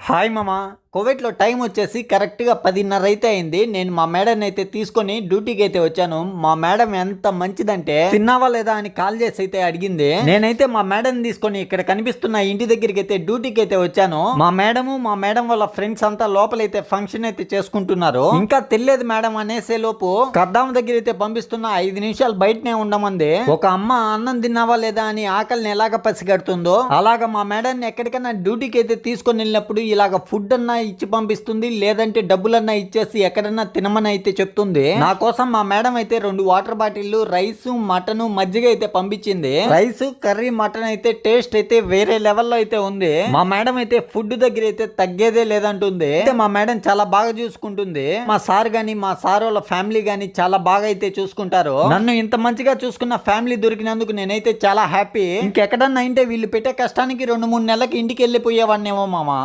Hi మామా. కోవిడ్లో time వచ్చేసి కరెక్ట్గా 10:30 అయితే అయింది. నేను మా మేడం అయితే తీసుకొని డ్యూటీకి అయితే వచ్చాను. మా మేడం ఎంత మంచిదంటే తిన్నావా లేదా అని కాల్ చేసి అయితే అడిగింది. నేనైతే మా మేడం తీసుకొని ఇక్కడ కనిపిస్తున్న ఇంటి దగ్గరికి అయితే డ్యూటీకి అయితే వచ్చాను. మా మేడం వాళ్ళ ఫ్రెండ్స్ అంతా లోపలైతే ఫంక్షన్ అయితే చేసుకుంటున్నారు. ఇంకా తెలియదు మేడం అనేసే లోపు కద్దాం దగ్గర అయితే పంపిస్తున్న 5 నిమిషాలు బయటనే ఉండమంది. ఒక అమ్మ అన్నం తిన్నావా లేదా అని ఆకలిని ఎలాగ పసిగడుతుందో అలాగా మా మేడాన్ని ఎక్కడికైనా డ్యూటీకి అయితే తీసుకొని వెళ్ళినప్పుడు ఇలాగ ఫుడ్ అన్నా ఇచ్చి పంపిస్తుంది, లేదంటే డబ్బులన్నా ఇచ్చేసి ఎక్కడన్నా తినమని అయితే చెప్తుంది. నా కోసం మా మేడం అయితే 2 వాటర్ బాటిల్, రైస్, మటన్, మజ్జిగ అయితే పంపించింది. రైస్, కర్రీ, మటన్ అయితే టేస్ట్ అయితే వేరే లెవెల్లో అయితే ఉంది. మా మేడం అయితే ఫుడ్ దగ్గర అయితే తగ్గేదే లేదంటుంది. అయితే మా మేడం చాలా బాగా చూసుకుంటుంది. మా సార్ వాళ్ళ ఫ్యామిలీ గాని చాలా బాగా అయితే చూసుకుంటారు. నన్ను ఇంత మంచిగా చూసుకున్న ఫ్యామిలీ దొరికినందుకు నేనైతే చాలా హ్యాపీ. ఇంకెక్కడన్నా అంటే వీళ్ళు పెట్టే కష్టానికి 2-3 నెలలకి ఇంటికి వెళ్ళిపోయేవాడినేమో మామ.